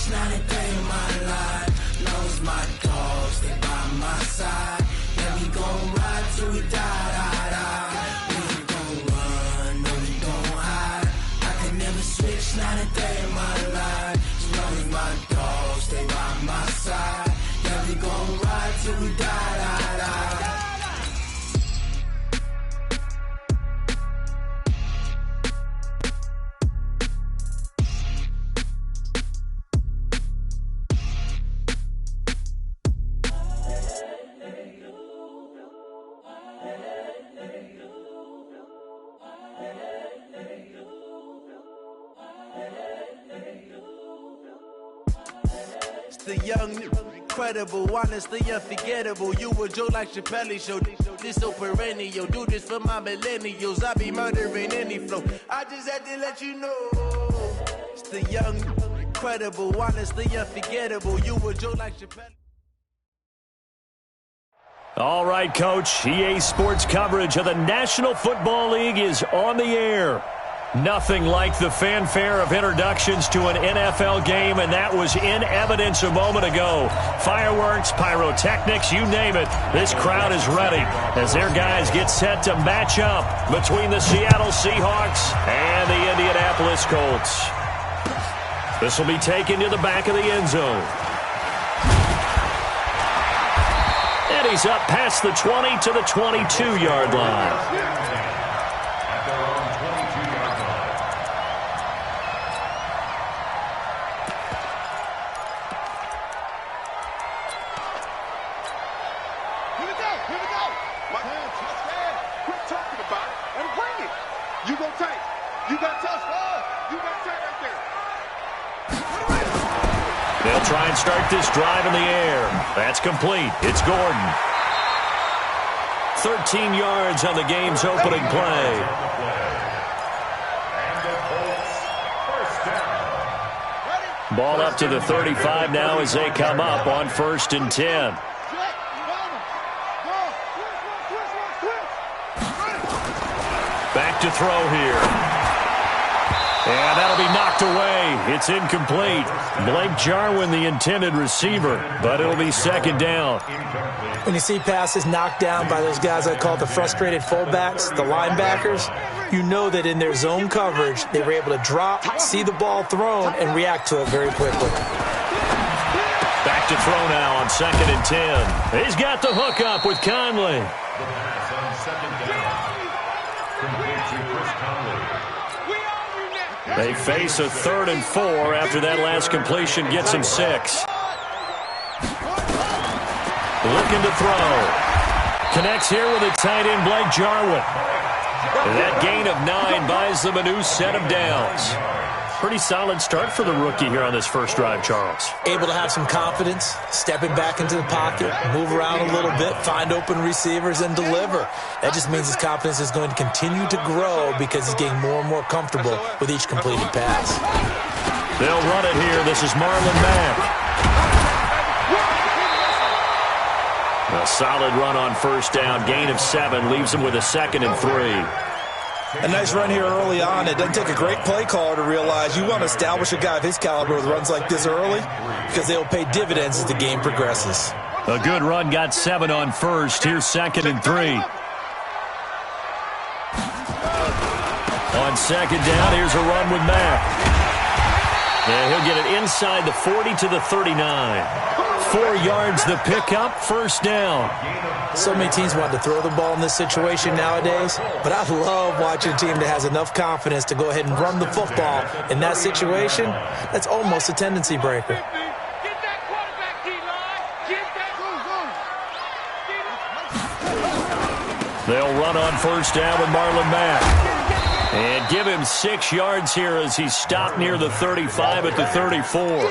switch, not a day in my life. Knows my dogs, they by my side. Yeah, we gon' ride till we die, die, die. We ain't gon' run, no, we gon' hide. I can never switch, not a day in my life. As long as my dogs, stay by my side. Yeah, we gon' ride till we die, die, die. The young, incredible, honestly unforgettable. You a Joe like Chappelle show. This so perennial. Do this for my millennials. I be murdering any flow. I just had to let you know. It's the young, incredible, honestly unforgettable. You a Joe like Chappelle. All right, Coach. EA Sports coverage of the National Football League is on the air. Nothing like the fanfare of introductions to an NFL game, and that was in evidence a moment ago. Fireworks, pyrotechnics, you name it. This crowd is ready as their guys get set to match up between the Seattle Seahawks and the Indianapolis Colts. This will be taken to the back of the end zone. And he's up past the 20 to the 22-yard line. They'll try and start this drive in the air. That's complete. It's Gordon. 13 yards on the game's opening play. Ball up to the 35 now as they come up on 1st and 10. Back to throw here. And that'll be knocked away. It's incomplete. Blake Jarwin, the intended receiver, but it'll be 2nd down. When you see passes knocked down by those guys I call the frustrated fullbacks, the linebackers, you know that in their zone coverage, they were able to drop, see the ball thrown, and react to it very quickly. Back to throw now on 2nd and 10. He's got the hook up with Conley. They face a 3rd and 4 after that last completion gets him 6. Looking to throw. Connects here with a tight end, Blake Jarwin. And that gain of 9 buys them a new set of downs. Pretty solid start for the rookie here on this first drive, Charles. Able to have some confidence, stepping back into the pocket, move around a little bit, find open receivers, and deliver. That just means his confidence is going to continue to grow because he's getting more and more comfortable with each completed pass. They'll run it here. This is Marlon Mack. A solid run on 1st down. Gain of 7 leaves him with a 2nd and 3. A nice run here early on. It doesn't take a great play caller to realize you want to establish a guy of his caliber with runs like this early because they will pay dividends as the game progresses. A good run, got 7 on 1st. Here's 2nd and 3. On 2nd down, here's a run with Mack. Yeah, he'll get it inside the 40 to the 39. 4 yards the pickup, 1st down. So many teams want to throw the ball in this situation nowadays, but I love watching a team that has enough confidence to go ahead and run the football. In that situation, that's almost a tendency breaker. They'll run on 1st down with Marlon Mack. And give him 6 yards here as he's stopped near the 35 at the 34.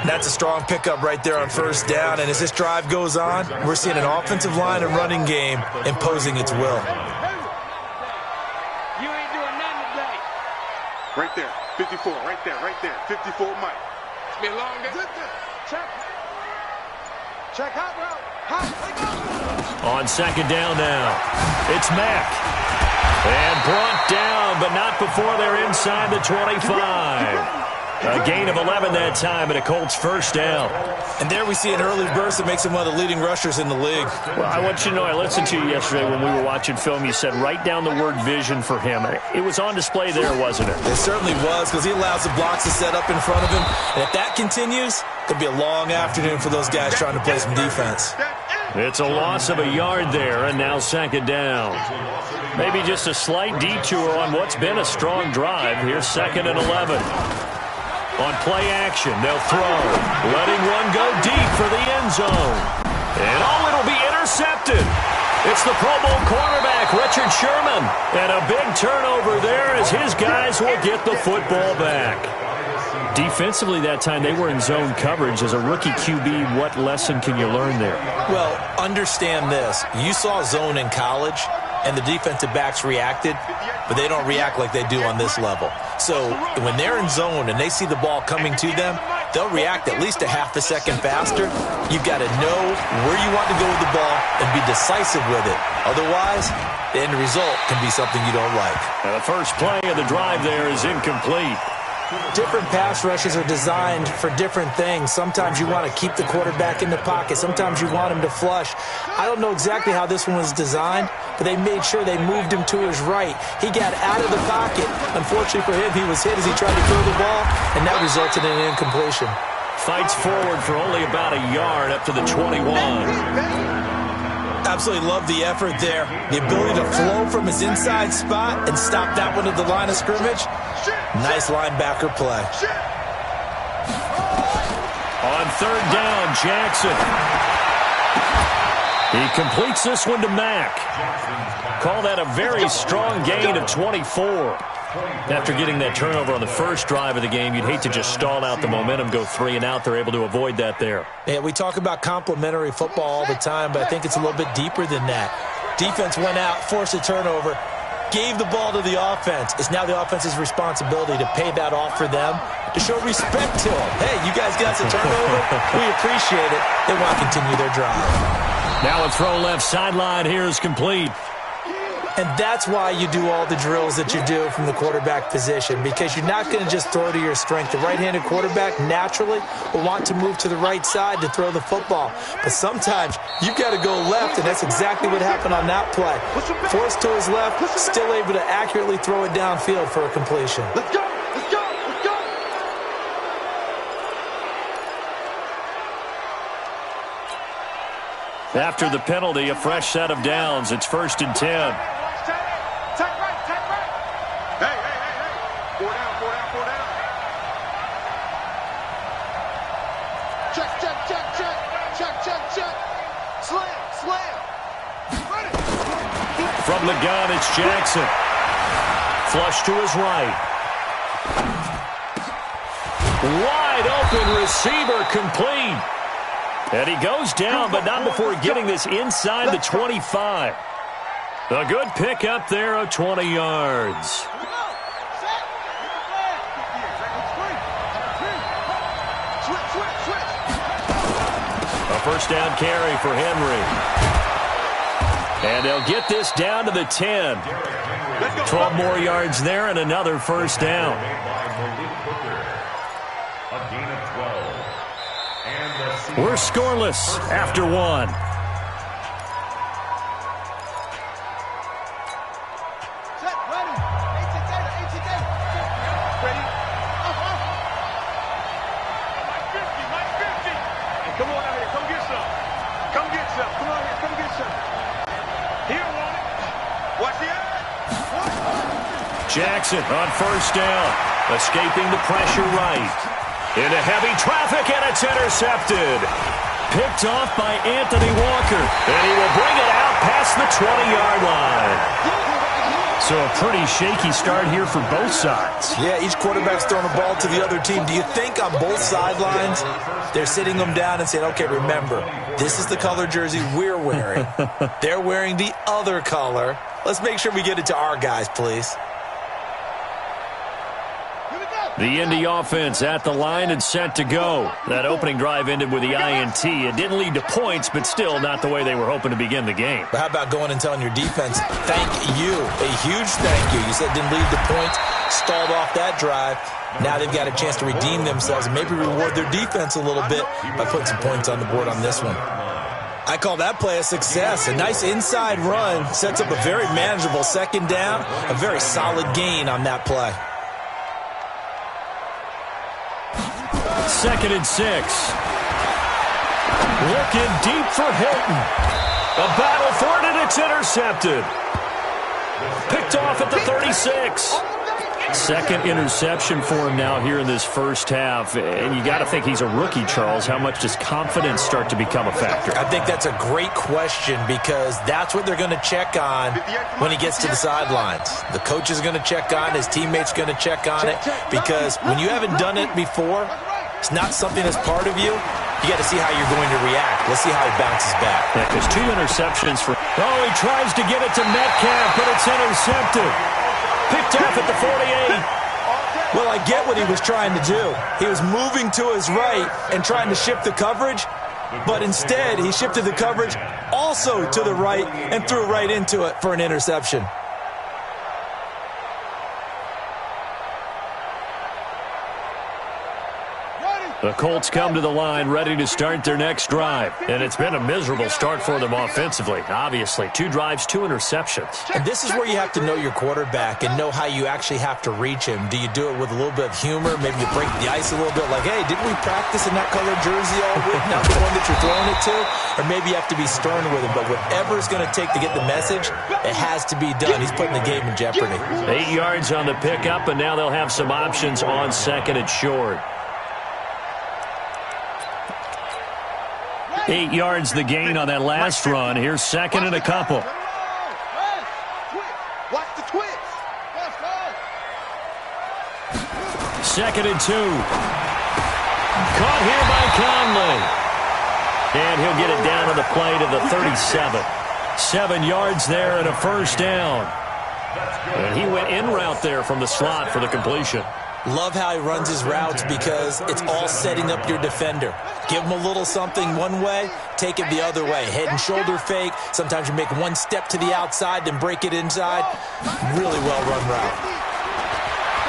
That's a strong pickup right there on 1st down, and as this drive goes on, we're seeing an offensive line and running game imposing its will. You ain't doing nothing today. Right there, 54, right there, 54 Mike. It's been a long day. Check hot route. On 2nd down now, it's Mack. And brought down, but not before they're inside the 25. A gain of 11 that time and a Colts first down. And there we see an early burst that makes him one of the leading rushers in the league. Well, I want you to know, I listened to you yesterday when we were watching film. You said write down the word vision for him. It was on display there, wasn't it? It certainly was, because he allows the blocks to set up in front of him. And if that continues, it'll be a long afternoon for those guys trying to play some defense. It's a loss of a yard there, and now second down. Maybe just a slight detour on what's been a strong drive. Here's 2nd and 11. On play action, they'll throw. Letting one go deep for the end zone. And it'll be intercepted. It's the Pro Bowl cornerback, Richard Sherman. And a big turnover there as his guys will get the football back. Defensively that time, they were in zone coverage. As a rookie QB, what lesson can you learn there? Well, understand this. You saw zone in college, and the defensive backs reacted, but they don't react like they do on this level. So when they're in zone and they see the ball coming to them, they'll react at least a half a second faster. You've got to know where you want to go with the ball and be decisive with it. Otherwise, the end result can be something you don't like. Now the first play of the drive there is incomplete. Different pass rushes are designed for different things. Sometimes you want to keep the quarterback in the pocket. Sometimes you want him to flush. I don't know exactly how this one was designed, but they made sure they moved him to his right. He got out of the pocket. Unfortunately for him, he was hit as he tried to throw the ball, and that resulted in an incompletion. Fights forward for only about a yard up to the 21. Absolutely love the effort there. The ability to flow from his inside spot and stop that one at the line of scrimmage. Nice linebacker play. On 3rd down, Jackson. He completes this one to Mack. Call that a very strong gain of 24. After getting that turnover on the first drive of the game, you'd hate to just stall out the momentum, go 3 and out. They're able to avoid that there. Yeah, we talk about complementary football all the time, but I think it's a little bit deeper than that. Defense went out, forced a turnover, gave the ball to the offense. It's now the offense's responsibility to pay that off for them, to show respect to them. Hey, you guys got some turnover. We appreciate it. They want to continue their drive. Now a throw left sideline here is complete. And that's why you do all the drills that you do from the quarterback position, because you're not going to just throw to your strength. The right-handed quarterback naturally will want to move to the right side to throw the football. But sometimes you've got to go left, and that's exactly what happened on that play. Forced to his left, still able to accurately throw it downfield for a completion. Let's go! Let's go! Let's go! After the penalty, a fresh set of downs. It's 1st and 10. Take right. Hey. 4 down. Check. Slam. Ready. From the gun, it's Jackson. Flush to his right. Wide open receiver complete. And he goes down, but not before getting this inside the 25. A good pick up there of 20 yards. A first down carry for Henry. And they'll get this down to the 10. 12 more yards there and another first down. We're scoreless after 1. Jackson on first down, escaping the pressure right. Into heavy traffic, and it's intercepted. Picked off by Anthony Walker, and he will bring it out past the 20-yard line. So a pretty shaky start here for both sides. Yeah, each quarterback's throwing a ball to the other team. Do you think on both sidelines they're sitting them down and saying, okay, remember, this is the color jersey we're wearing. They're wearing the other color. Let's make sure we get it to our guys, please. Here we go. The Indy offense at the line and set to go. That opening drive ended with the INT. It didn't lead to points, but still not the way they were hoping to begin the game. But how about going and telling your defense, thank you, a huge thank you. You said it didn't lead to points, stalled off that drive. Now they've got a chance to redeem themselves and maybe reward their defense a little bit by putting some points on the board on this one. I call that play a success. A nice inside run sets up a very manageable second down, a very solid gain on that play. 2nd and 6. Looking deep for Hilton. A battle for it, and it's intercepted. Picked off at the 36. Second interception for him now here in this first half. And you got to think he's a rookie, Charles. How much does confidence start to become a factor? I think that's a great question because that's what they're going to check on when he gets to the sidelines. The coach is going to check on, his teammates going to check on it, because when you haven't done it before, it's not something that's part of you. You got to see how you're going to react. Let's see how he bounces back. Yeah, because 2 interceptions for... Oh, he tries to get it to Metcalf, but it's intercepted. Picked off at the 48. Well, I get what he was trying to do. He was moving to his right and trying to shift the coverage, but instead he shifted the coverage also to the right and threw right into it for an interception. The Colts come to the line ready to start their next drive. And it's been a miserable start for them offensively. Obviously, 2 drives, 2 interceptions. And this is where you have to know your quarterback and know how you actually have to reach him. Do you do it with a little bit of humor? Maybe you break the ice a little bit like, hey, didn't we practice in that colored jersey all week? Not the one that you're throwing it to? Or maybe you have to be stern with him. But whatever it's going to take to get the message, it has to be done. He's putting the game in jeopardy. 8 yards on the pickup, and now they'll have some options on 2nd and short. 8 yards the gain on that last run. Here's 2nd and a couple. Watch the twist. 2nd and 2. Caught here by Conley. And he'll get it down to the play to the 37. 7 yards there and a first down. And he went in route there from the slot for the completion. Love how he runs his routes because it's all setting up your defender. Give him a little something one way, take it the other way. Head and shoulder fake. Sometimes you make one step to the outside, then break it inside. Really well-run route.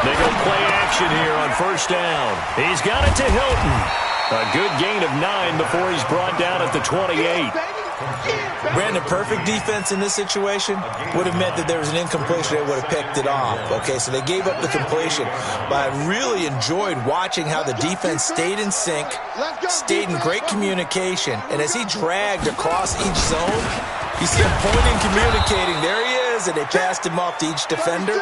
They go play action here on first down. He's got it to Hilton. A good gain of 9 before he's brought down at the 28. Brandon, perfect defense in this situation would have meant that there was an incompletion. They would have picked it off. Okay, so they gave up the completion. But I really enjoyed watching how the defense stayed in sync, stayed in great communication. And as he dragged across each zone, you see him pointing, communicating. There he is, and they passed him off to each defender.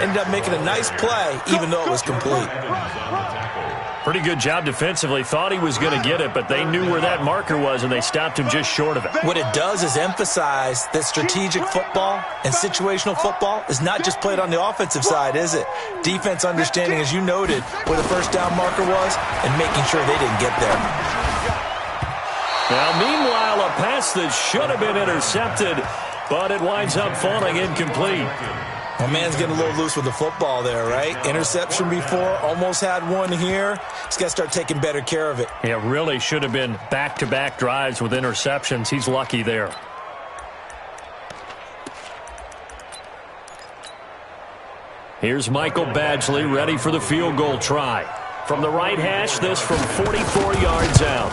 Ended up making a nice play, even though it was complete. Pretty good job defensively. Thought he was going to get it, but they knew where that marker was, and they stopped him just short of it. What it does is emphasize that strategic football and situational football is not just played on the offensive side, is it? Defense understanding, as you noted, where the first down marker was and making sure they didn't get there. Now, meanwhile, a pass that should have been intercepted, but it winds up falling incomplete. My man's getting a little loose with the football there, right? Interception before, almost had one here. He's got to start taking better care of it. Yeah, really should have been back-to-back drives with interceptions. He's lucky there. Here's Michael Badgley ready for the field goal try. From the right hash, this from 44 yards out.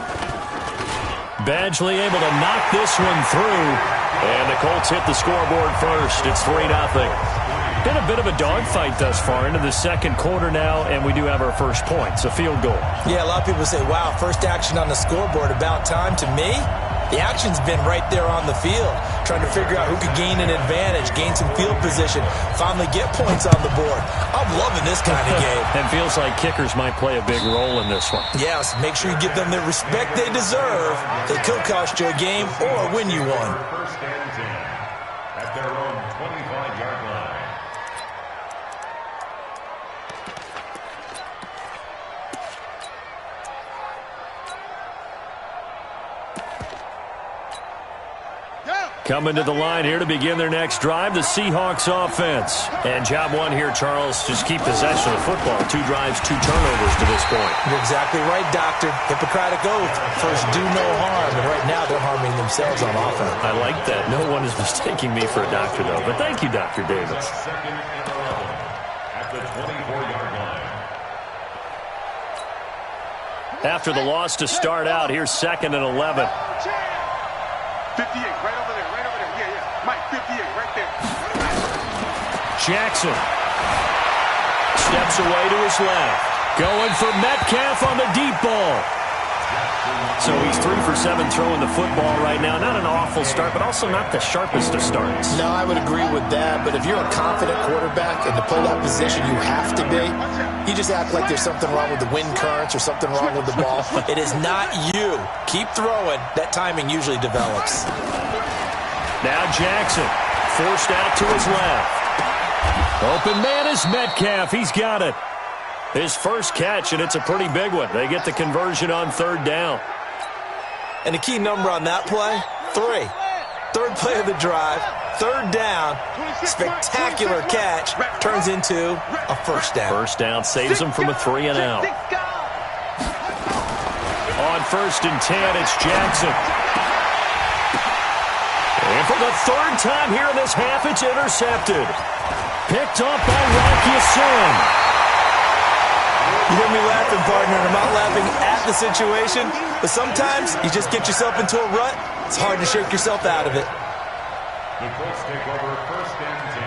Badgley able to knock this one through. And the Colts hit the scoreboard first. It's 3-0. Been a bit of a dogfight thus far into the second quarter now, and we do have our first points, a field goal. Yeah, a lot of people say, wow, first action on the scoreboard, about time. To me, the action's been right there on the field, trying to figure out who could gain an advantage, gain some field position, finally get points on the board. I'm loving this kind of game. And feels like kickers might play a big role in this one. Yes, make sure you give them the respect they deserve. They could cost you a game or win you one. First and 10 at their own 25-yard line. Coming to the line here to begin their next drive, the Seahawks offense. And job one here, Charles, just keep possession of the football. 2 drives, 2 turnovers to this point. You're exactly right, Doctor. Hippocratic oath. First, do no harm. And right now, they're harming themselves on offense. I like that. No one is mistaking me for a doctor, though. But thank you, Dr. Davis. Second and 11 at the 24-yard line. After the loss to start out, here's second and 11. 58, right over there, right over there. Yeah. Mike, 58, right there. Jackson steps away to his left. Going for Metcalf on the deep ball. So he's 3 for 7 throwing the football right now. Not an awful start, but also not the sharpest of starts. No, I would agree with that. But if you're a confident quarterback and to play that position you have to be, you just act like there's something wrong with the wind currents or something wrong with the ball. It is not you. Keep throwing. That timing usually develops. Now Jackson forced out to his left. Open man is Metcalf. He's got it. His first catch, and it's a pretty big one. They get the conversion on 3rd down. And the key number on that play, 3. 3rd play of the drive, 3rd down, spectacular catch, turns into a first down. First down saves him from a 3 and out. On 1st and 10, it's Jackson. And for the 3rd time here in this half, it's intercepted. Picked up by Rocky Sin. You hear me laughing, partner, and I'm not laughing at the situation, but sometimes you just get yourself into a rut. It's hard to shake yourself out of it. The Colts take over 1st and 10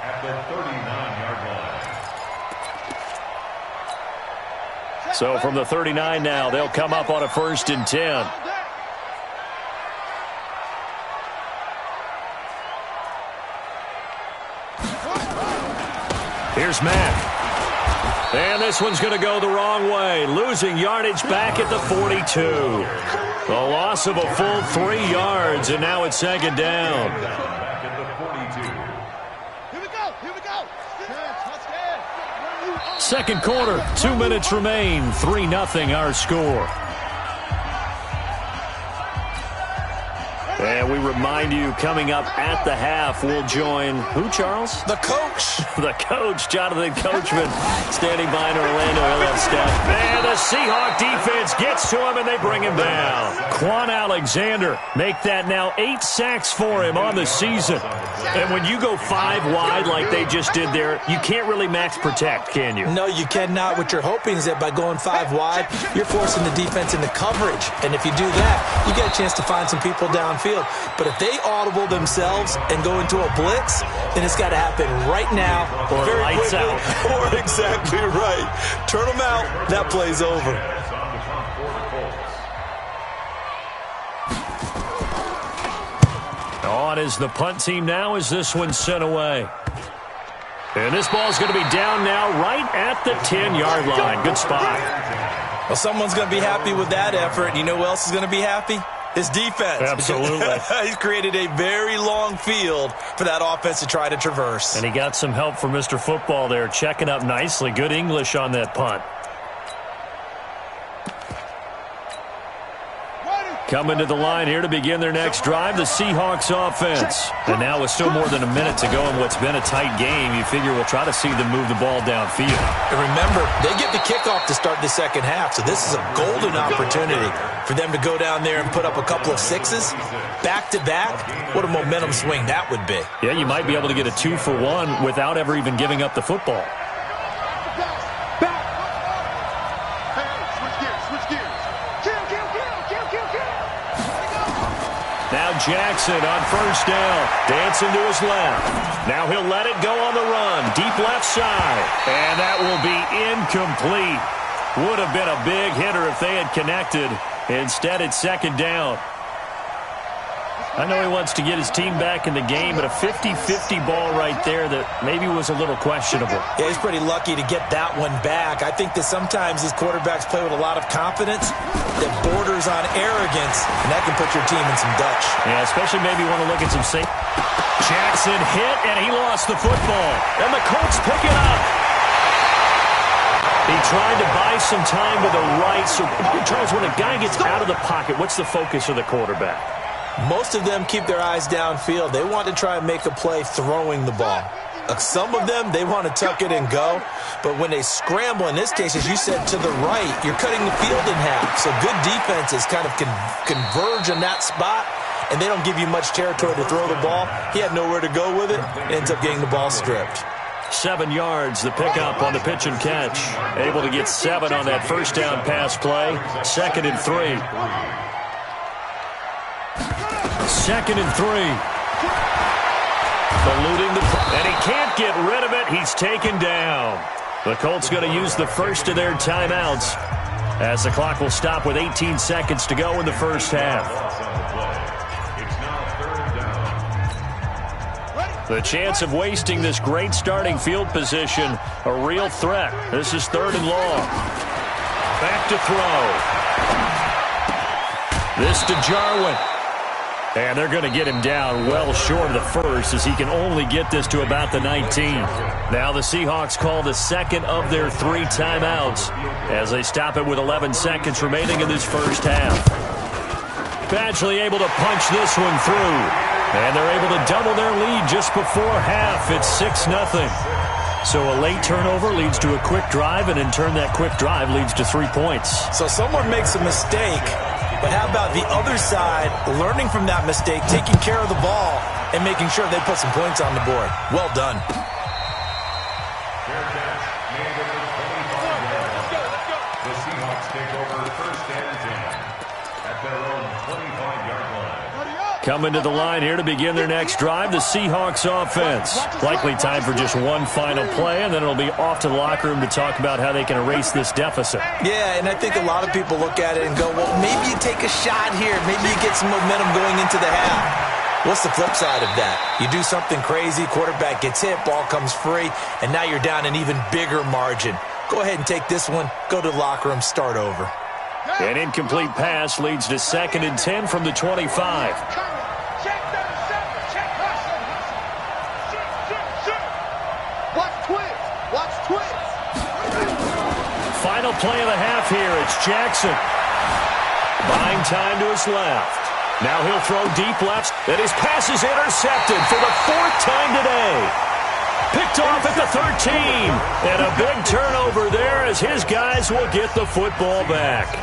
at the 39-yard line. So from the 39 now, they'll come up on a 1st and 10. Here's Mack. And this one's going to go the wrong way. Losing yardage back at the 42. A loss of a full 3 yards, and now it's 2nd down. Back at the 42. Here we go. Second quarter, 2 minutes remain. 3-0 our score. And we remind you, coming up at the half, we'll join who, Charles? The coach. The coach, Jonathan Coachman, standing by in Orlando. He'll have Steph. And the Seahawk defense gets to him, and they bring him down. Quan Alexander make that now 8 sacks for him on the season. And when you go 5 wide like they just did there, you can't really max protect, can you? No, you cannot. What you're hoping is that by going 5 wide, you're forcing the defense into coverage. And if you do that, you get a chance to find some people downfield. But if they audible themselves and go into a blitz, then it's got to happen right now. Or very lights quickly. out. Or exactly right. Turn them out. That play's over. That's on the front for the Colts. On is the punt team now as this one's sent away. And this ball's going to be down now right at the 10-yard line. Good spot. Well, someone's going to be happy with that effort. You know who else is going to be happy? His defense. Absolutely. He's created a very long field for that offense to try to traverse. And he got some help from Mr. Football there, checking up nicely. Good English on that punt. Coming to the line here to begin their next drive, the Seahawks offense. And now with still more than a minute to go in what's been a tight game, you figure we'll try to see them move the ball downfield. And remember, they get the kickoff to start the second half, so this is a golden opportunity for them to go down there and put up a couple of 6s back-to-back. What a momentum swing that would be. Yeah, you might be able to get a 2-for-1 without ever even giving up the football. Now Jackson on first down, dancing to his left. Now he'll let it go on the run, deep left side. And that will be incomplete. Would have been a big hitter if they had connected. Instead, it's 2nd down. I know he wants to get his team back in the game, but a 50-50 ball right there that maybe was a little questionable. Yeah, he's pretty lucky to get that one back. I think that sometimes these quarterbacks play with a lot of confidence that borders on arrogance, and that can put your team in some Dutch. Yeah, especially maybe want to look at some safe. Jackson hit, and he lost the football. And the Colts pick it up. He tried to buy some time to the right. So, Charles, when a guy gets out of the pocket, what's the focus of the quarterback? Most of them keep their eyes downfield. They want to try and make a play throwing the ball. Some of them, they want to tuck it and go. But when they scramble, in this case, as you said, to the right, you're cutting the field in half. So good defenses kind of converge in that spot, and they don't give you much territory to throw the ball. He had nowhere to go with it. Ends up getting the ball stripped. 7 yards, the pickup on the pitch and catch. Able to get 7 on that first down pass play. 2nd and 3. 2nd and 3. Eluding and he can't get rid of it. He's taken down. The Colts going to use the first of their timeouts as the clock will stop with 18 seconds to go in the first half. The chance of wasting this great starting field position, a real threat. This is 3rd and long. Back to throw. This to Jarwin. And they're going to get him down well short of the first as he can only get this to about the 19. Now the Seahawks call the second of their 3 timeouts as they stop it with 11 seconds remaining in this first half. Badgley able to punch this one through. And they're able to double their lead just before half. It's 6-0. So a late turnover leads to a quick drive, and in turn that quick drive leads to 3 points. So someone makes a mistake, but how about the other side learning from that mistake, taking care of the ball, and making sure they put some points on the board? Well done. The Seahawks take over 1st and 10 at their own 25-yard line. Coming to the line here to begin their next drive, the Seahawks offense. Likely time for just one final play, and then it'll be off to the locker room to talk about how they can erase this deficit. Yeah, and I think a lot of people look at it and go, well, maybe you take a shot here. Maybe you get some momentum going into the half. What's the flip side of that? You do something crazy, quarterback gets hit, ball comes free, and now you're down an even bigger margin. Go ahead and take this one, go to the locker room, start over. An incomplete pass leads to 2nd and 10 from the 25. Final play of the half here. It's Jackson. Buying time to his left. Now he'll throw deep left, and his pass is intercepted for the 4th time today. Picked off at the 13. And a big turnover there as his guys will get the football back.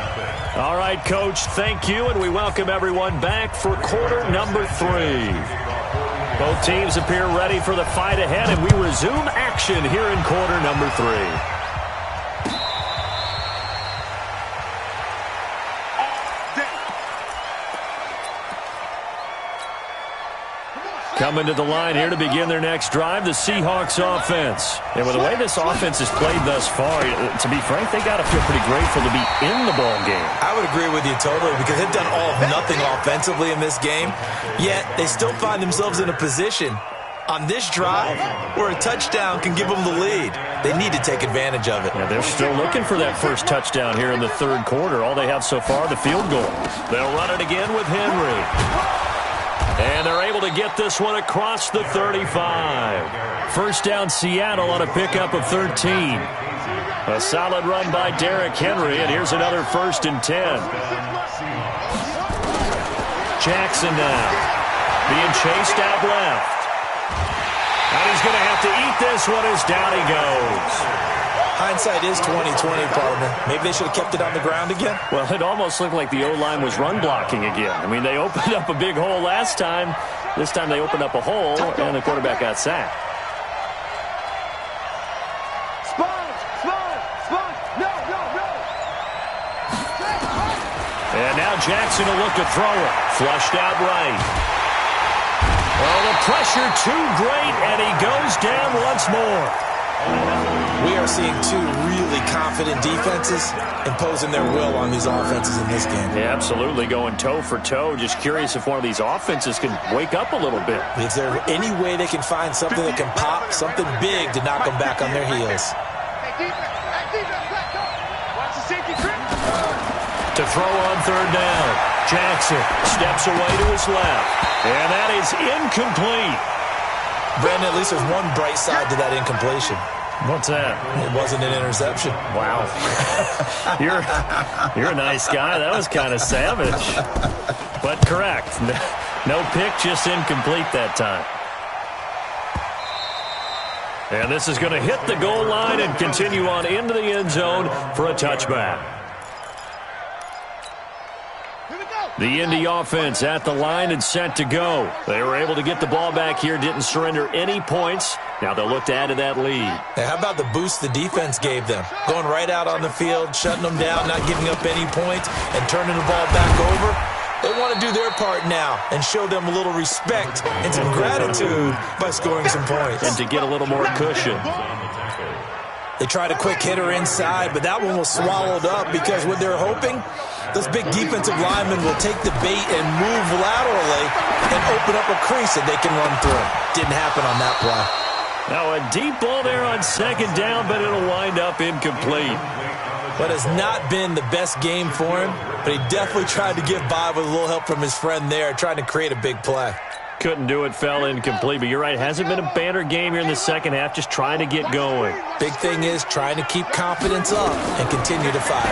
All right, Coach, thank you, and we welcome everyone back for quarter number 3. Both teams appear ready for the fight ahead, and we resume action here in quarter number 3. Coming to the line here to begin their next drive, the Seahawks offense. And with the way this offense has played thus far, to be frank, they got to feel pretty grateful to be in the ball game. I would agree with you totally because they've done all of nothing offensively in this game, yet they still find themselves in a position on this drive where a touchdown can give them the lead. They need to take advantage of it. Yeah, they're still looking for that first touchdown here in the 3rd quarter. All they have so far, the field goal. They'll run it again with Henry. And they're able to get this one across the 35. First down Seattle on a pickup of 13. A solid run by Derrick Henry, and here's another 1st and 10. Jackson now being chased out left. And he's going to have to eat this one as down he goes. Hindsight is 20/20, partner. Maybe they should have kept it on the ground again. Well, it almost looked like the O-line was run blocking again. I mean, they opened up a big hole last time. This time they opened up a hole, and the quarterback got sacked. And now Jackson will look to throw it. Flushed out right. Oh, the pressure too great, and he goes down once more. We are seeing 2 really confident defenses imposing their will on these offenses in this game. Yeah, absolutely, going toe for toe. Just curious if one of these offenses can wake up a little bit. Is there any way they can find something that can pop, something big to knock them back on their heels? To throw on 3rd down. Jackson steps away to his left. And that is incomplete. Brandon, at least there's one bright side to that incompletion. What's that? It wasn't an interception. Wow. You're a nice guy. That was kind of savage. But correct. No pick, just incomplete that time. And this is going to hit the goal line and continue on into the end zone for a touchback. The Indy offense at the line and set to go. They were able to get the ball back here, didn't surrender any points. Now they'll look to add to that lead. Hey, how about the boost the defense gave them? Going right out on the field, shutting them down, not giving up any points, and turning the ball back over. They want to do their part now and show them a little respect and some gratitude by scoring some points. And to get a little more cushion. They tried a quick hitter inside, but that one was swallowed up because what they're hoping, those big defensive linemen will take the bait and move laterally and open up a crease that they can run through. Didn't happen on that play. Now a deep ball there on second down, but it'll wind up incomplete. But it's not been the best game for him, but he definitely tried to get by with a little help from his friend there, trying to create a big play. Couldn't do it, fell incomplete. But you're right, hasn't been a banner game here in the second half, just trying to get going. Big thing is trying to keep confidence up and continue to fire.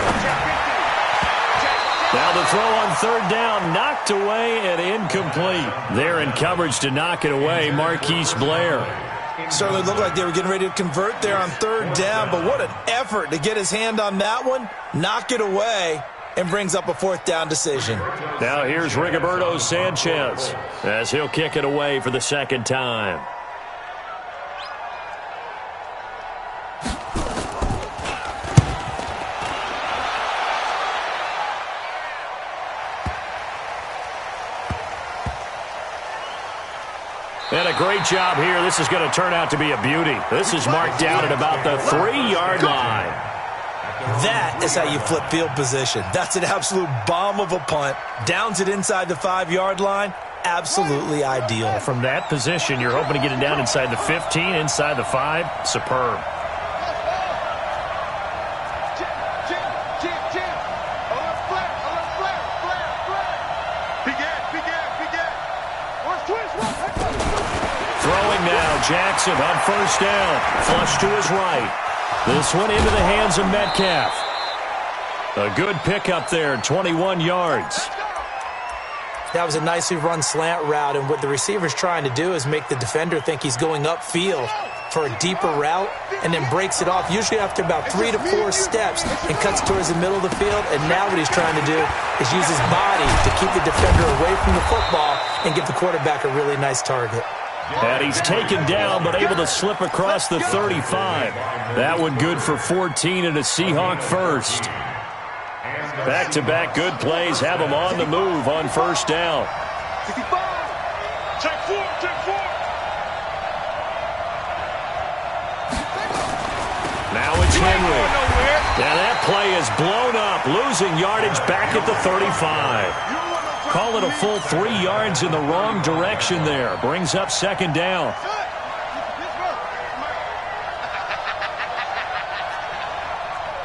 Now the throw on third down, knocked away and incomplete. They're in coverage to knock it away, Marquise Blair. Certainly looked like they were getting ready to convert there on third down, but what an effort to get his hand on that one, knock it away, and brings up a fourth down decision. Now here's Rigoberto Sanchez as he'll kick it away for the second time. And a great job here. This is going to turn out to be a beauty. This is marked down at about the 3-yard line. That is how you flip field position. That's an absolute bomb of a punt. Downs it inside the 5-yard line. Absolutely ideal. From that position, you're hoping to get it down inside the 15, inside the 5. Superb. Throwing now, Jackson on first down. Flush to his right. This one into the hands of Metcalf. A good pickup there, 21 yards. That was a nicely run slant route, and what the receiver's trying to do is make the defender think he's going upfield for a deeper route and then breaks it off, usually after about 3 to 4 steps, and cuts towards the middle of the field. And now what he's trying to do is use his body to keep the defender away from the football and give the quarterback a really nice target. And he's taken down, but able to slip across the 35. That one good for 14 and a Seahawk first. Back-to-back good plays have him on the move on first down. Check four. Now it's Henry. Now that play is blown up, losing yardage back at the 35. Call it a full 3 yards in the wrong direction there. Brings up second down.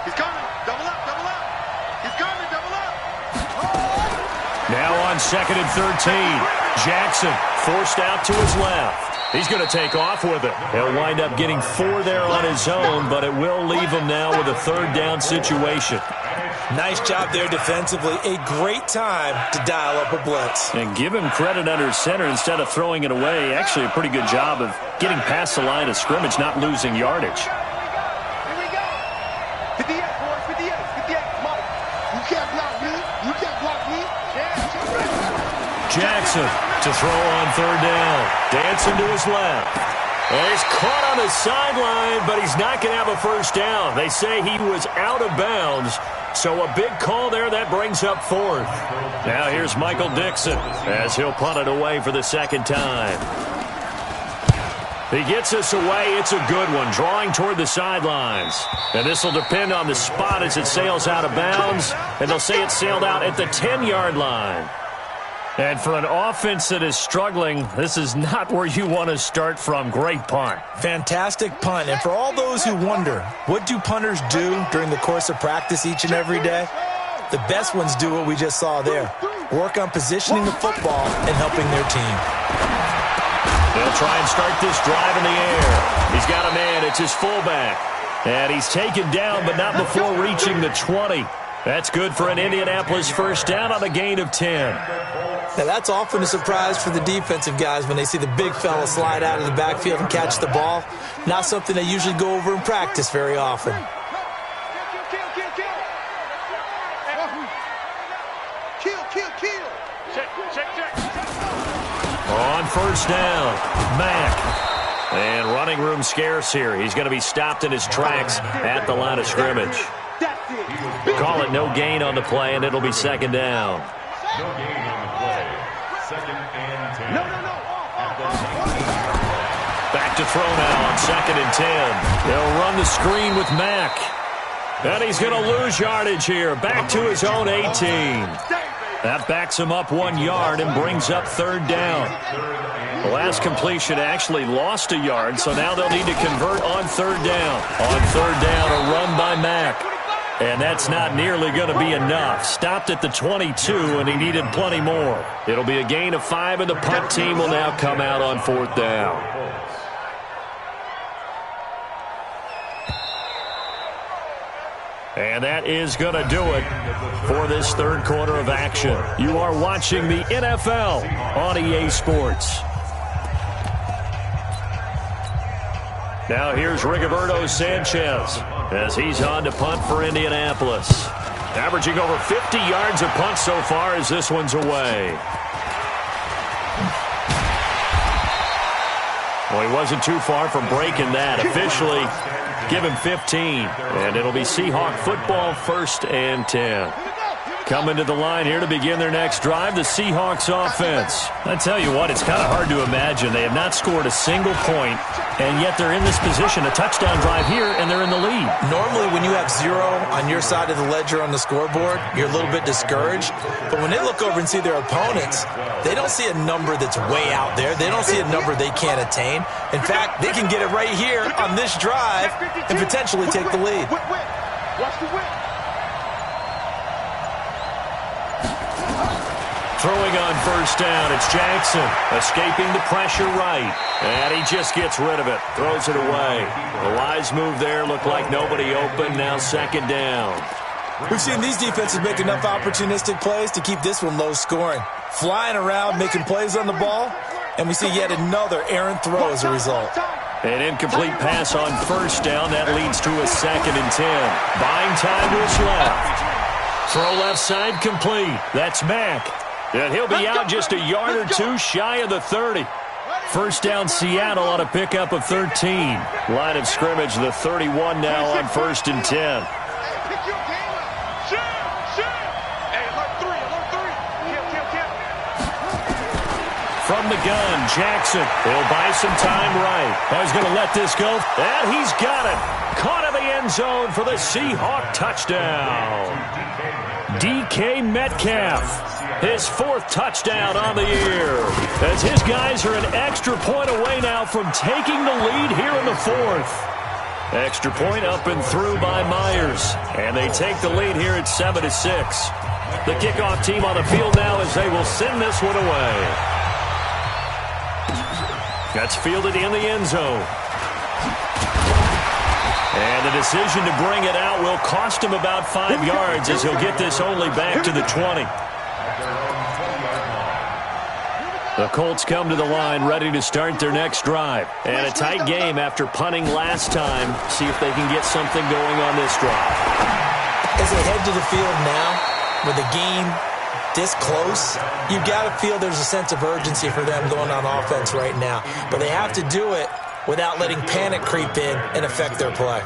He's coming. Double up. He's coming. Double up. Now on second and 13. Jackson forced out to his left. He's going to take off with it. He'll wind up getting 4 there on his own, but it will leave him now with a third down situation. Nice job there defensively. A great time to dial up a blitz. And give him credit under center instead of throwing it away. Actually, a pretty good job of getting past the line of scrimmage, not losing yardage. Here we go. 58, boys, 58. Mike, you can't block me. Jackson to throw on third down. Dancing to his left. And he's caught on the sideline, but he's not going to have a first down. They say he was out of bounds. So a big call there, that brings up fourth. Now here's Michael Dixon as he'll punt it away for the second time. He gets us away. It's a good one, drawing toward the sidelines. And this will depend on the spot as it sails out of bounds. And they'll say it sailed out at the 10-yard line. And for an offense that is struggling, this is not where you want to start from. Great punt. Fantastic punt. And for all those who wonder, what do punters do during the course of practice each and every day? The best ones do what we just saw there. Work on positioning the football and helping their team. They'll try and start this drive in the air. He's got a man. It's his fullback. And he's taken down, but not before reaching the 20. That's good for an Indianapolis first down on a gain of 10. Now, that's often a surprise for the defensive guys when they see the big fella slide out of the backfield and catch the ball. Not something they usually go over in practice very often. On first down, Mack. And running room scarce here. He's going to be stopped in his tracks at the line of scrimmage. Call it no gain on the play, and it'll be second down. No gain on the play. Second and 10. Back to throw now on second and 10. They'll run the screen with Mack. And he's going to lose yardage here. Back to his own 18. That backs him up 1 yard and brings up third down. The last completion actually lost a yard, so now they'll need to convert on third down. On third down, a run by Mack. And that's not nearly going to be enough. Stopped at the 22, and he needed plenty more. It'll be a gain of 5, and the punt team will now come out on fourth down. And that is going to do it for this third quarter of action. You are watching the NFL on EA Sports. Now here's Rigoberto Sanchez as he's on to punt for Indianapolis. Averaging over 50 yards a punt so far as this one's away. Well, he wasn't too far from breaking that. Officially, give him 15. And it'll be Seahawk football, first and 10. Coming to the line here to begin their next drive, the Seahawks offense. I tell you what, it's kind of hard to imagine. They have not scored a single point, and yet they're in this position, a touchdown drive here, and they're in the lead. Normally, when you have 0 on your side of the ledger on the scoreboard, you're a little bit discouraged. But when they look over and see their opponents, they don't see a number that's way out there. They don't see a number they can't attain. In fact, they can get it right here on this drive and potentially take the lead. Watch the whip. Throwing on first down, it's Jackson, escaping the pressure right. And he just gets rid of it, throws it away. The wise move there, looked like nobody open, now second down. We've seen these defenses make enough opportunistic plays to keep this one low scoring. Flying around, making plays on the ball, and we see yet another errant throw as a result. An incomplete pass on first down, that leads to a second and 10. Buying time to his left. Throw left side complete, that's Mack. And he'll be out just a yard or two shy of the 30. First down, Seattle on a pickup of 13. Line of scrimmage, the 31 now on first and 10. From the gun, Jackson. He'll buy some time right. He's going to let this go. And he's got it. Caught in the end zone for the Seahawk touchdown. DK Metcalf. His 4th touchdown on the year. As his guys are an extra point away now from taking the lead here in the 4th. Extra point up and through by Myers. And they take the lead here at 7-6. The kickoff team on the field now as they will send this one away. That's fielded in the end zone. And the decision to bring it out will cost him about 5 yards as he'll get this only back to the 20. The Colts come to the line ready to start their next drive. And a tight game after punting last time. See if they can get something going on this drive. As they head to the field now, with the game this close, you've got to feel there's a sense of urgency for them going on offense right now. But they have to do it without letting panic creep in and affect their play.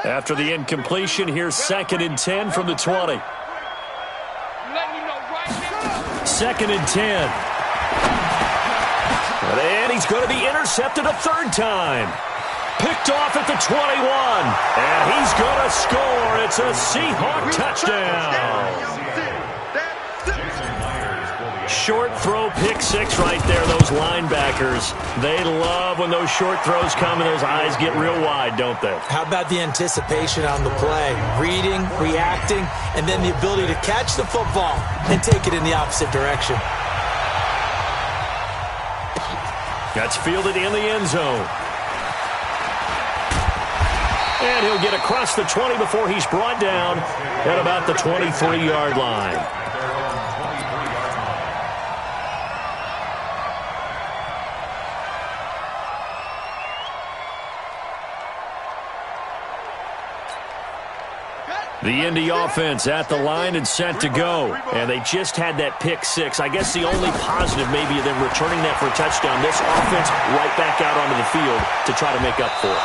After the incompletion, here's second and 10 from the 20. Second and 10. And he's going to be intercepted a third time. Picked off at the 21. And he's going to score. It's a Seahawk touchdown. Short throw, pick 6 right there. Those linebackers, they love when those short throws come and those eyes get real wide, don't they? How about the anticipation on the play? Reading, reacting, and then the ability to catch the football and take it in the opposite direction. That's fielded in the end zone. And he'll get across the 20 before he's brought down at about the 23-yard line. The Indy offense at the line and set to go. And they just had that pick six. I guess the only positive maybe of them returning that for a touchdown. This offense right back out onto the field to try to make up for it.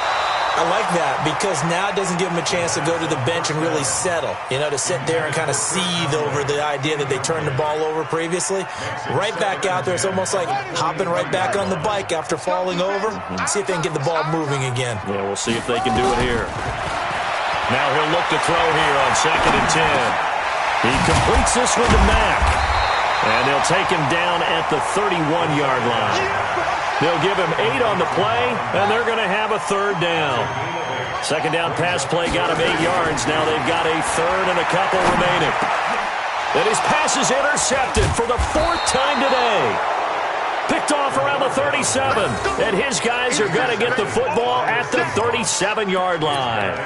I like that because now it doesn't give them a chance to go to the bench and really settle, to sit there and kind of seethe over the idea that they turned the ball over previously. Right back out there. It's almost like hopping right back on the bike after falling over. See if they can get the ball moving again. Yeah, we'll see if they can do it here. Now he'll look to throw here on 2nd and 10. He completes this one to Mack. And they'll take him down at the 31-yard line. They'll give him 8 on the play, and they're going to have a 3rd down. 2nd down pass play got him 8 yards. Now they've got a 3rd and a couple remaining. And his pass is intercepted for the 4th time today. Picked off around the 37. And his guys are going to get the football at the 37-yard line.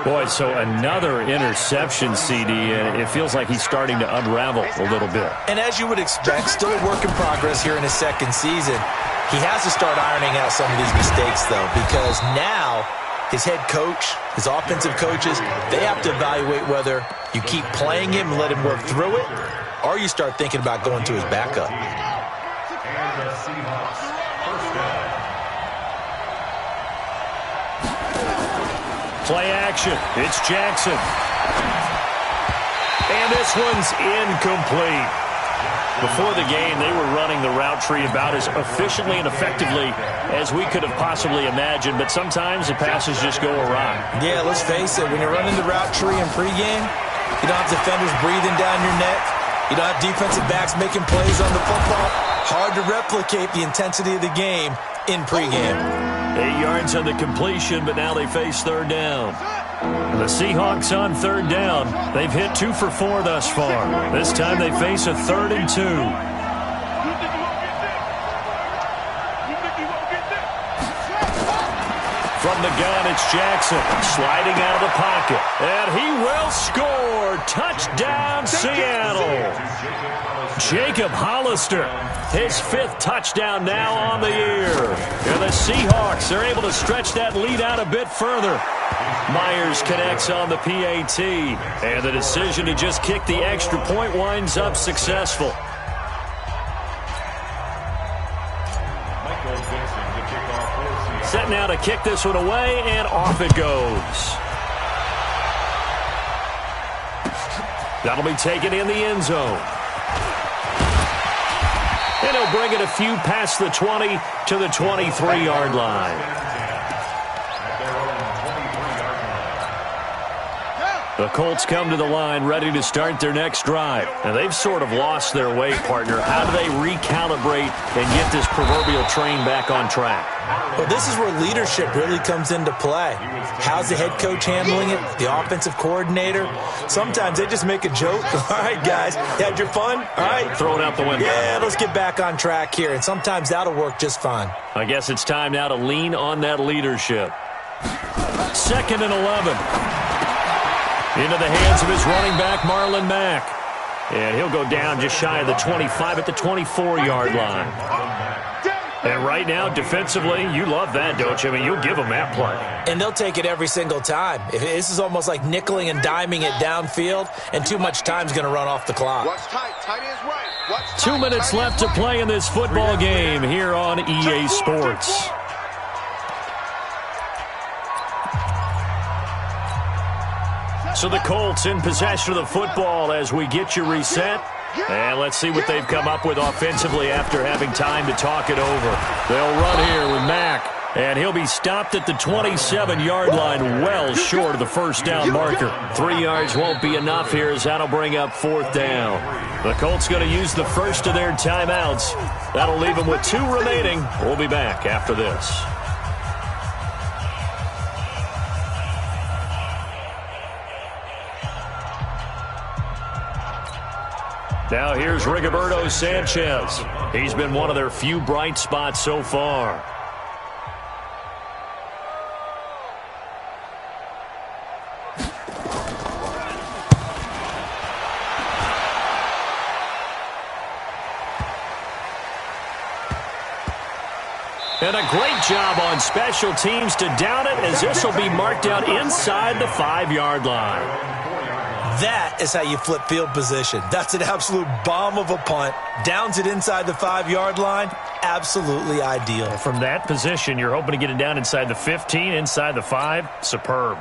Boy, so another interception, CD, and it feels like he's starting to unravel a little bit. And as you would expect, still a work in progress here in his 2nd season. He has to start ironing out some of these mistakes, though, because now his head coach, his offensive coaches, they have to evaluate whether you keep playing him and let him work through it, or you start thinking about going to his backup. And the Seahawks, first down. Play action. It's Jackson. And this one's incomplete. Before the game, they were running the route tree about as efficiently and effectively as we could have possibly imagined, but sometimes the passes just go awry. Yeah, let's face it. When you're running the route tree in pregame, you don't have defenders breathing down your neck. You don't have defensive backs making plays on the football. Hard to replicate the intensity of the game in pregame. 8 yards on the completion, but now they face 3rd down. And the Seahawks on 3rd down. They've hit 2 for 4 thus far. This time they face a 3rd and 2. From the gun, it's Jackson sliding out of the pocket. And he will score. Touchdown, Seattle. Jacob Hollister, his 5th touchdown now on the year. And the Seahawks are able to stretch that lead out a bit further. Myers connects on the PAT. And the decision to just kick the extra point winds up successful. Set now to kick this one away, and off it goes. That'll be taken in the end zone. And he'll bring it a few past the 20 to the 23-yard line. The Colts come to the line ready to start their next drive. And they've sort of lost their way, partner. How do they recalibrate and get this proverbial train back on track? Well, this is where leadership really comes into play. How's the head coach handling it? The offensive coordinator? Sometimes they just make a joke. All right, guys, you had your fun? All right. Throw it out the window. Yeah, let's get back on track here. And sometimes that'll work just fine. I guess it's time now to lean on that leadership. 2nd and 11. Into the hands of his running back, Marlon Mack. And he'll go down just shy of the 25 at the 24-yard line. And right now, defensively, you love that, don't you? I mean, you'll give them that play. And they'll take it every single time. This is almost like nickeling and diming it downfield, and too much time's going to run off the clock. Watch tight. Tight ends right. Watch tight. 2 minutes left to play in this football game here on EA Sports. So the Colts in possession of the football as we get you reset. And let's see what they've come up with offensively after having time to talk it over. They'll run here with Mack. And he'll be stopped at the 27-yard line, well short of the first down marker. 3 yards won't be enough here as that'll bring up 4th down. The Colts going to use the first of their timeouts. That'll leave them with 2 remaining. We'll be back after this. Now here's Rigoberto Sanchez. He's been one of their few bright spots so far. And a great job on special teams to down it, as this will be marked out inside the 5-yard line. That is how you flip field position. That's an absolute bomb of a punt. Downs it inside the 5-yard line. Absolutely ideal. From that position, you're hoping to get it down inside the 15, inside the 5. Superb.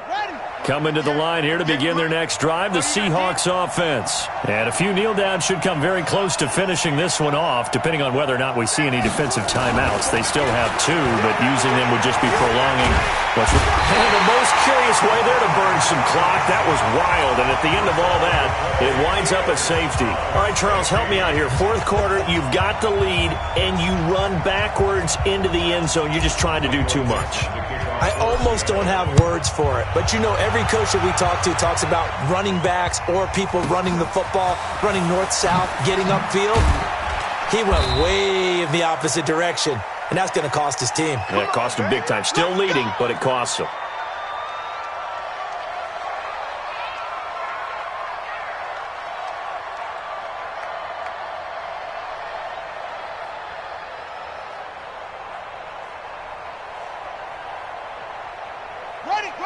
Coming to the line here to begin their next drive, the Seahawks offense. And a few kneel downs should come very close to finishing this one off, depending on whether or not we see any defensive timeouts. They still have 2, but using them would just be prolonging what's the most curious way there to burn some clock. That was wild, and at the end of all that, it winds up a safety. All right, Charles, help me out here. Fourth quarter, you've got the lead, and you run backwards into the end zone. You're just trying to do too much. I almost don't have words for it. But, you know, every coach that we talk to talks about running backs or people running the football, running north-south, getting upfield. He went way in the opposite direction, and that's going to cost his team. Yeah, it cost him big time. Still leading, but it costs him.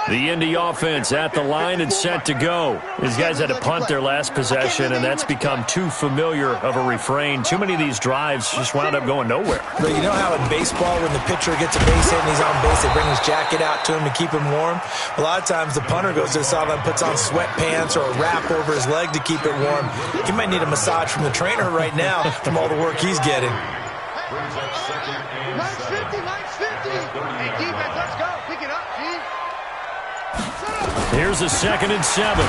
The Indy offense at the line and set to go. These guys had to punt their last possession, and that's become too familiar of a refrain. Too many of these drives just wound up going nowhere. But you know how in baseball, when the pitcher gets a base hit and he's on base, they bring his jacket out to him to keep him warm? A lot of times the punter goes to the sideline, puts on sweatpants or a wrap over his leg to keep it warm. He might need a massage from the trainer right now from all the work he's getting. Line's 50, line's 50. Hey, defense, let's go. Pick it up, G. Here's a 2nd and 7.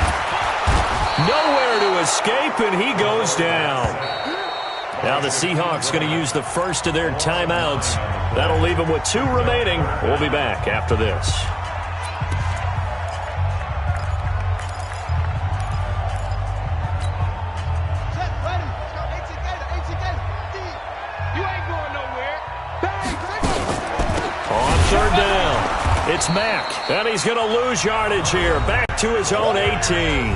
Nowhere to escape, and he goes down. Now the Seahawks going to use the first of their timeouts. That'll leave them with 2 remaining. We'll be back after this. On 3rd down. It's Mack, and he's going to lose yardage here. Back to his own 18.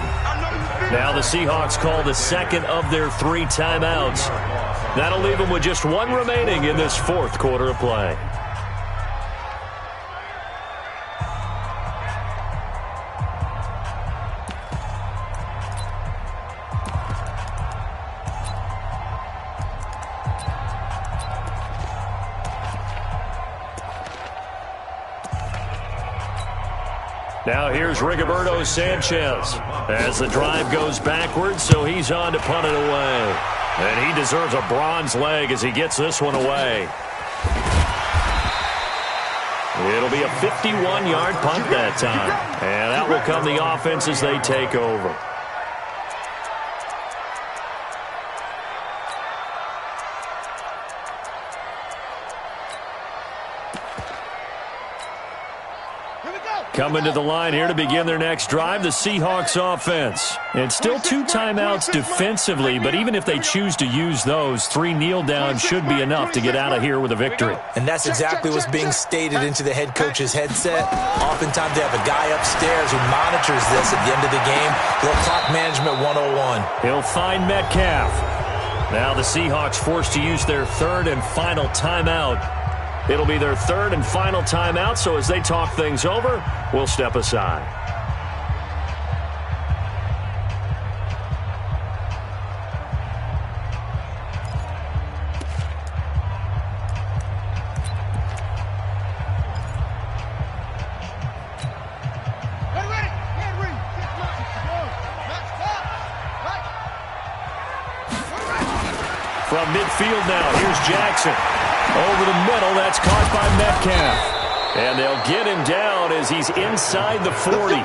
Now the Seahawks call the 2nd of their 3 timeouts. That'll leave them with just 1 remaining in this 4th quarter of play. Now here's Rigoberto Sanchez as the drive goes backwards, so he's on to punt it away. And he deserves a bronze leg as he gets this one away. It'll be a 51-yard punt that time. And that will come the offense as they take over. Coming to the line here to begin their next drive, the Seahawks offense. And still 2 timeouts defensively, but even if they choose to use those, 3 kneel downs should be enough to get out of here with a victory. And that's exactly what's being stated into the head coach's headset. Oftentimes they have a guy upstairs who monitors this at the end of the game. Little clock management 101. He'll find Metcalf. Now the Seahawks forced to use their 3rd and final timeout. It'll be their 3rd and final timeout, so as they talk things over, we'll step aside. From midfield now, here's Jackson. Over the middle, that's caught by Metcalf. And they'll get him down as he's inside the 40.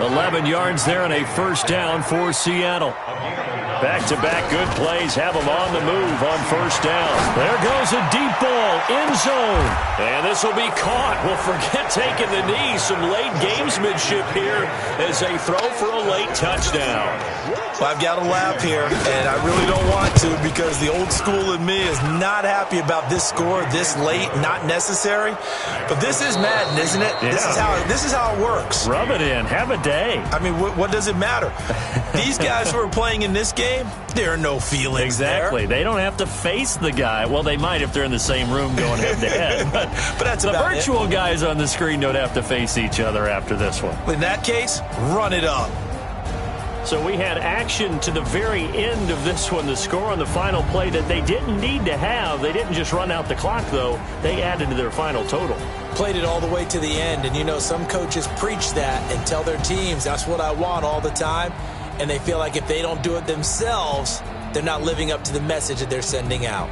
11 yards there and a 1st down for Seattle. Back-to-back good plays have him on the move on 1st down. There goes a deep ball, end zone. And this will be caught. Well, forget taking the knee. Some late gamesmanship here as they throw for a late touchdown. Well, I've got to laugh here, and I really don't want to because the old school in me is not happy about this score this late, not necessary. But this is Madden, isn't it? Yeah. This is how it works. Rub it in. Have a day. I mean, what does it matter? These guys who are playing in this game, there are no feelings Exactly. there. They don't have to face the guy. Well, they might if they're in the same room going head-to-head. But that's the about virtual it. guys on the screen don't have to face each other after this one. In that case, run it up. So we had action to the very end of this one. The score on the final play that they didn't need to have. They didn't just run out the clock, though. They added to their final total. Played it all the way to the end. And, you know, some coaches preach that and tell their teams, that's what I want all the time. And they feel like if they don't do it themselves, they're not living up to the message that they're sending out.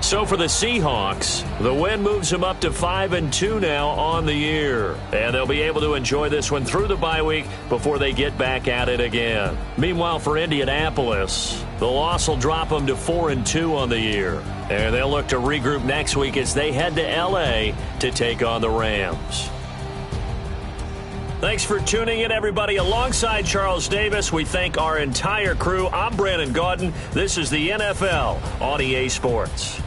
So for the Seahawks, the win moves them up to 5-2 now on the year. And they'll be able to enjoy this one through the bye week before they get back at it again. Meanwhile, for Indianapolis, the loss will drop them to 4-2 on the year. And they'll look to regroup next week as they head to L.A. to take on the Rams. Thanks for tuning in, everybody. Alongside Charles Davis, we thank our entire crew. I'm Brandon Gaudin. This is the NFL on EA Sports.